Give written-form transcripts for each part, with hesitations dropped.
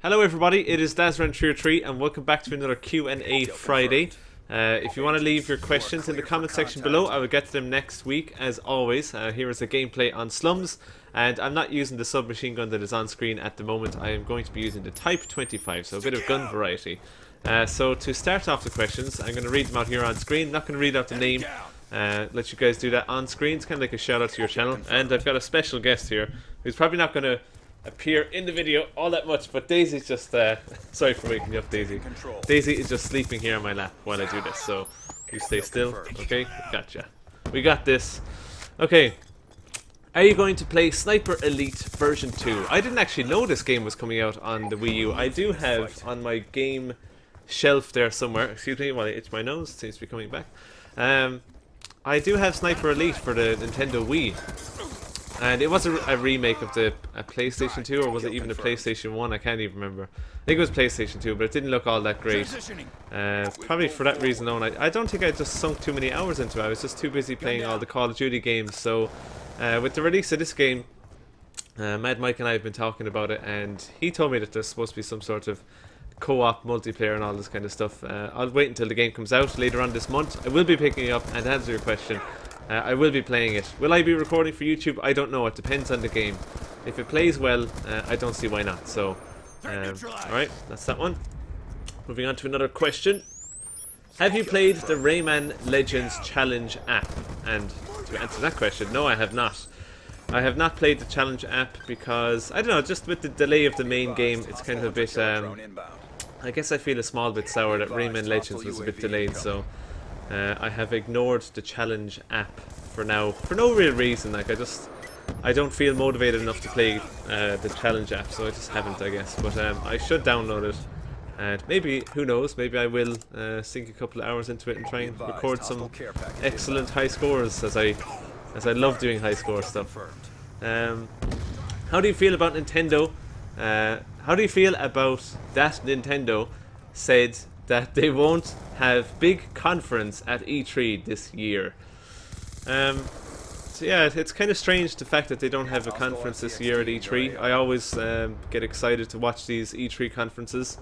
Hello everybody, it is Dazran303 and welcome back to another Q&A Friday. If you want to leave your questions in the comment section below, I will get to them next week as always. Here is a gameplay on Slums, and I'm not using the submachine gun that is on screen at the moment. I am going to be using the Type 25, so a bit of gun variety. So to start off the questions, I'm going to read them out here on screen. Not going to read out the name, let you guys do that on screen. It's kind of like a shout out to your channel. And I've got a special guest here who's probably not going to appear in the video all that much, but Daisy's just sorry for waking you up, Daisy. Daisy is just sleeping here on my lap while I do this, so you stay still, okay? Gotcha. We got this. Okay. Are you going to play Sniper Elite version 2? I didn't actually know this game was coming out on the Wii U. I do have on my game shelf there somewhere, excuse me while I itch my nose, it seems to be coming back. I do have Sniper Elite for the Nintendo Wii. And it was a remake of the PlayStation 2, or was it even the PlayStation 1? I can't even remember. I think it was PlayStation 2, but it didn't look all that great. Probably for that reason alone. I don't think I just sunk too many hours into it. I was just too busy playing all the Call of Duty games. So with the release of this game, Mad Mike and I have been talking about it, and he told me that there's supposed to be some sort of co-op multiplayer and all this kind of stuff. I'll wait until the game comes out later on this month. I will be picking it up, and to answer your question, I will be playing it. Will I be recording for YouTube? I don't know. It depends on the game. If it plays well, I don't see why not. So, alright, that's that one. Moving on to another question. Have you played the Rayman Legends Challenge app? And to answer that question, no, I have not. I have not played the challenge app because, I don't know, just with the delay of the main game, it's kind of a bit, I guess I feel a small bit sour that Rayman Legends was a bit delayed, so I have ignored the challenge app for now, for no real reason. Like I don't feel motivated enough to play the challenge app, so I just haven't, I guess. But I should download it, and maybe, who knows, maybe I will sink a couple of hours into it and try and record some excellent high scores, as I love doing high score stuff. How do you feel about Nintendo? How do you feel about that Nintendo said that they won't have big conference at E3 this year? So yeah, it's kind of strange the fact that they don't have a conference this year at E3. I always get excited to watch these E3 conferences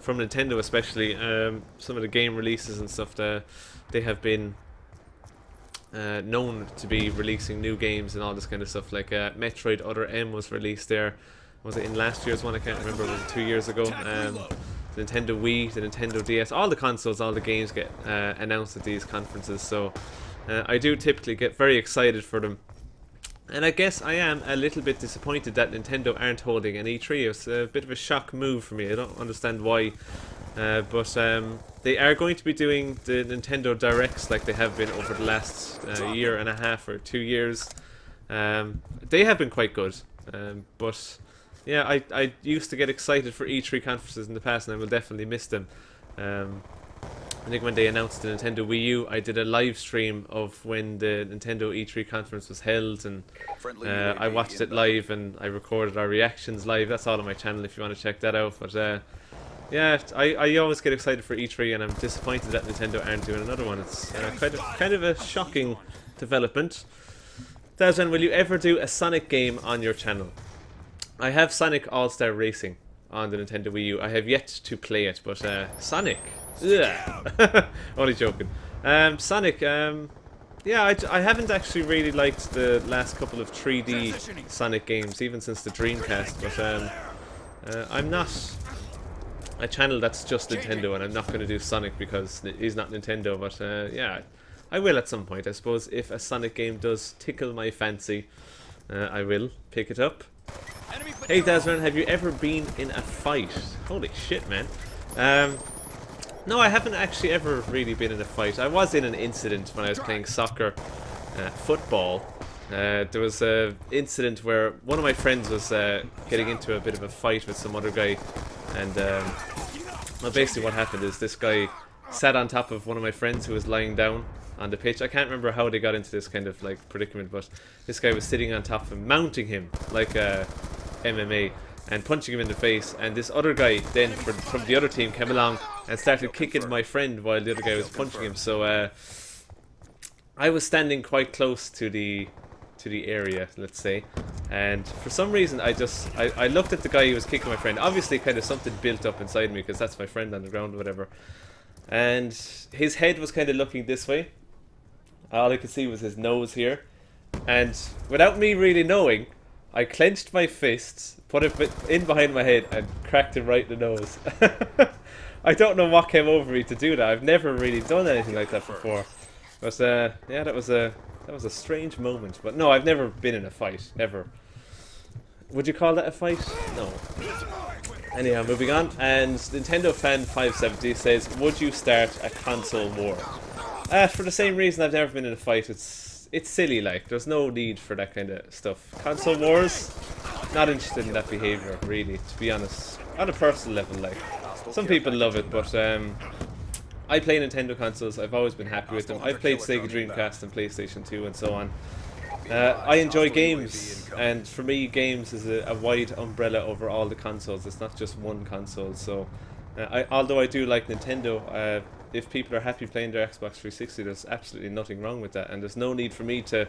from Nintendo, especially some of the game releases and stuff that they have been known to be releasing new games and all this kind of stuff. Like Metroid Other M was released there. Was it in last year's one? I can't remember. Was it 2 years ago? The Nintendo Wii, the Nintendo DS, all the consoles, all the games get announced at these conferences, so I do typically get very excited for them. And I guess I am a little bit disappointed that Nintendo aren't holding an E3. It's a bit of a shock move for me. I don't understand why, but they are going to be doing the Nintendo Directs like they have been over the last year and a half or 2 years. They have been quite good, but yeah, I used to get excited for E3 conferences in the past, and I will definitely miss them. I think when they announced the Nintendo Wii U, I did a live stream of when the Nintendo E3 conference was held, and I watched it live and I recorded our reactions live. That's all on my channel if you want to check that out. But yeah, I always get excited for E3, and I'm disappointed that Nintendo aren't doing another one. It's kind of a shocking development. Dazran, will you ever do a Sonic game on your channel? I have Sonic All-Star Racing on the Nintendo Wii U. I have yet to play it, but Sonic? Ugh. Only joking. Sonic, yeah, I haven't actually really liked the last couple of 3D Sonic games, even since the Dreamcast, but I'm not a channel that's just Nintendo, and I'm not going to do Sonic because he's not Nintendo, but yeah, I will at some point. I suppose if a Sonic game does tickle my fancy, I will pick it up. Hey Dazran, have you ever been in a fight? Holy shit, man. No, I haven't actually ever really been in a fight. I was in an incident when I was playing soccer, football. There was an incident where one of my friends was getting into a bit of a fight with some other guy, and well, basically what happened is this guy sat on top of one of my friends who was lying down on the pitch. I can't remember how they got into this kind of like predicament, but this guy was sitting on top of him, mounting him like MMA, and punching him in the face, and this other guy then from the other team came along and started kicking my friend while the other guy was punching him. So I was standing quite close to the to the area, let's say. And for some reason, I looked at the guy who was kicking my friend. Obviously, kind of something built up inside me because that's my friend on the ground or whatever. And his head was kind of looking this way. All I could see was his nose here. And without me really knowing, I clenched my fists, put it in behind my head, and cracked him right in the nose. I don't know what came over me to do that. I've never really done anything like that before. But yeah, that was a strange moment. But no, I've never been in a fight. Never. Would you call that a fight? No. Anyhow, moving on. And Nintendo Fan 570 says, would you start a console war? For the same reason I've never been in a fight. It's silly, like. There's no need for that kind of stuff. Console wars, not interested in that behaviour, really, to be honest. On a personal level, like. Some people love it, but I play Nintendo consoles. I've always been happy with them. I've played Sega Dreamcast and PlayStation 2 and so on. I enjoy games, and for me, games is a wide umbrella over all the consoles. It's not just one console. So, although I do like Nintendo, if people are happy playing their Xbox 360, there's absolutely nothing wrong with that. And there's no need for me to,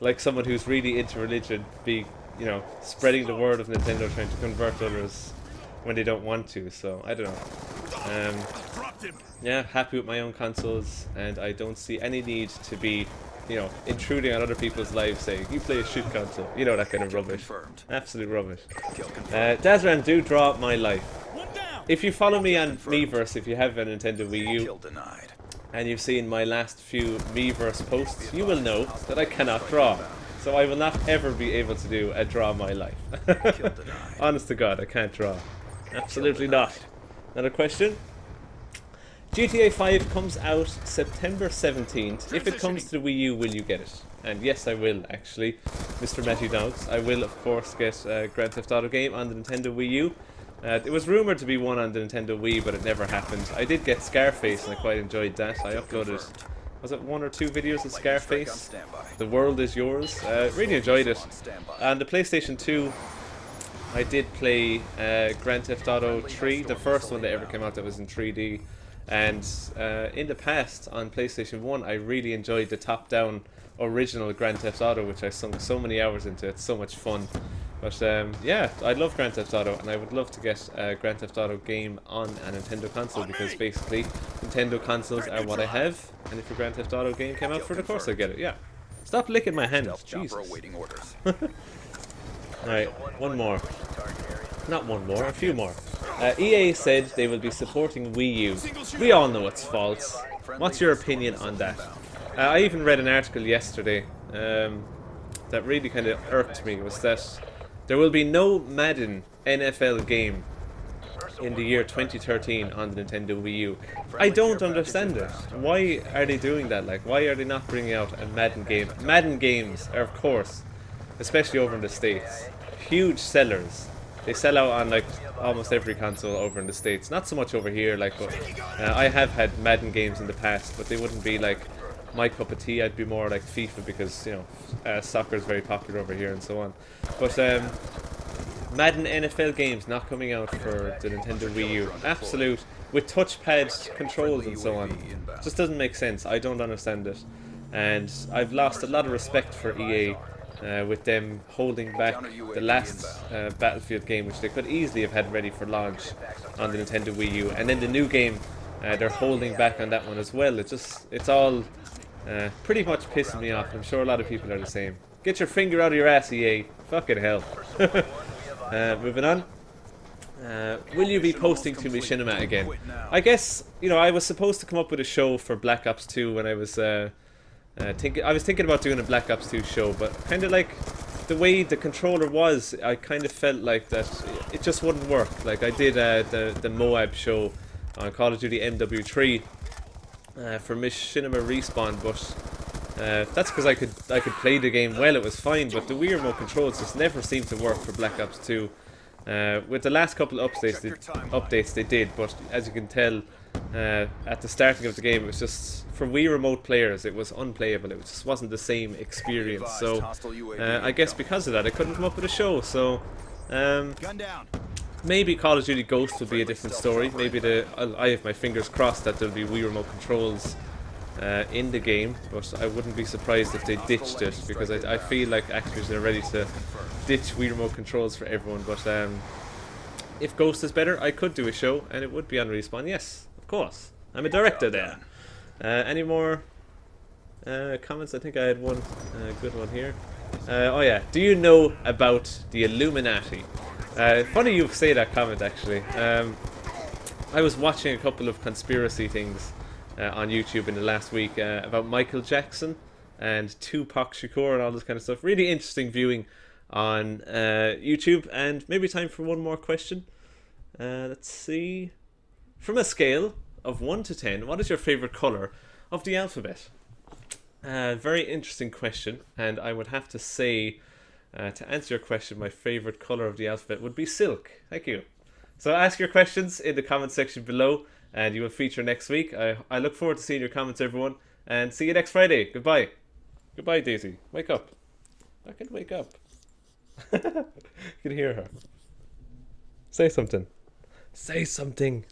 like someone who's really into religion, be, you know, spreading the word of Nintendo, trying to convert others when they don't want to. So I don't know. Yeah, happy with my own consoles, and I don't see any need to be, you know, intruding on other people's lives, saying you play a shit console. You know, that kind of rubbish. Absolute rubbish. Dazran, do draw my life. If you follow me on MiiVERSE, if you have a Nintendo Wii U, and you've seen my last few MiiVERSE posts, you will know that I cannot draw. So I will not ever be able to do a draw my life. Honest to God, I can't draw. Absolutely not. Another question. GTA 5 comes out September 17th. If it comes to the Wii U, will you get it? And yes, I will, actually. Mr. Matthew Doubts. I will, of course, get a Grand Theft Auto game on the Nintendo Wii U. It was rumoured to be one on the Nintendo Wii, but it never happened. I did get Scarface, and I quite enjoyed that. I uploaded, was it 1 or 2 videos of Scarface? The World Is Yours. Really enjoyed it. And the PlayStation 2, I did play Grand Theft Auto 3, the first one that ever came out that was in 3D. And in the past, on PlayStation 1, I really enjoyed the top-down original Grand Theft Auto, which I sunk so many hours into. It's so much fun. But yeah, I love Grand Theft Auto, and I would love to get a Grand Theft Auto game on a Nintendo console, because basically Nintendo consoles are what I have, and if a Grand Theft Auto game came out for it, of course I get it, yeah. Stop licking my hand, Jesus. Alright, one more. Not one more, a few more. EA said they will be supporting Wii U. We all know it's false. What's your opinion on that? I even read an article yesterday that really kind of irked me, was that there will be no Madden NFL game in the year 2013 on the Nintendo Wii U. I don't understand it. Why are they doing that? Like, why are they not bringing out a Madden game? Madden games are, of course, especially over in the States, huge sellers. They sell out on like almost every console over in the States. Not so much over here, like, but I have had Madden games in the past, but they wouldn't be like my cup of tea. I'd be more like FIFA, because, you know, soccer is very popular over here and so on. But Madden NFL games not coming out for the Nintendo Wii U. Absolute, with touchpad controls and so on. Just doesn't make sense. I don't understand it. And I've lost a lot of respect for EA with them holding back the last Battlefield game, which they could easily have had ready for launch on the Nintendo Wii U. And then the new game, they're holding back on that one as well. It's all pretty much pissing me off. I'm sure a lot of people are the same. Get your finger out of your ass, EA. Fucking hell. Moving on. Will you be posting to Machinima again? I guess, you know, I was supposed to come up with a show for Black Ops 2 when I was thinking about doing a Black Ops 2 show, but kind of like the way the controller was, I kind of felt like that it just wouldn't work. Like I did the Moab show on Call of Duty MW3 for Machinima Respawn, but that's because I could play the game well. It was fine, but the Wii remote controls just never seemed to work for Black Ops 2. With the last couple of updates they did, but as you can tell, at the starting of the game, it was just, for Wii remote players, it was unplayable. It just wasn't the same experience. So I guess because of that, I couldn't come up with a show. So maybe Call of Duty Ghosts will be a different story. Maybe I have my fingers crossed that there'll be Wii remote controls in the game, but I wouldn't be surprised if they ditched it, because I feel like Activision are ready to ditch Wii Remote controls for everyone. But if Ghost is better, I could do a show, and it would be on Respawn. Yes, of course. I'm a director there. Any more comments? I think I had one good one here. Oh yeah, do you know about the Illuminati? Funny you say that comment, actually. I was watching a couple of conspiracy things on YouTube in the last week about Michael Jackson and Tupac Shakur and all this kind of stuff. Really interesting viewing on YouTube. And maybe time for one more question. Let's see. From a scale of 1 to 10, what is your favorite color of the alphabet? Very interesting question, and I would have to say, to answer your question, my favorite color of the alphabet would be silk. Thank you. So ask your questions in the comment section below, and you will feature next week. I look forward to seeing your comments, everyone, and see you next Friday. Goodbye. Goodbye, Daisy. Wake up. I can wake up. You can hear her. Say something. Say something.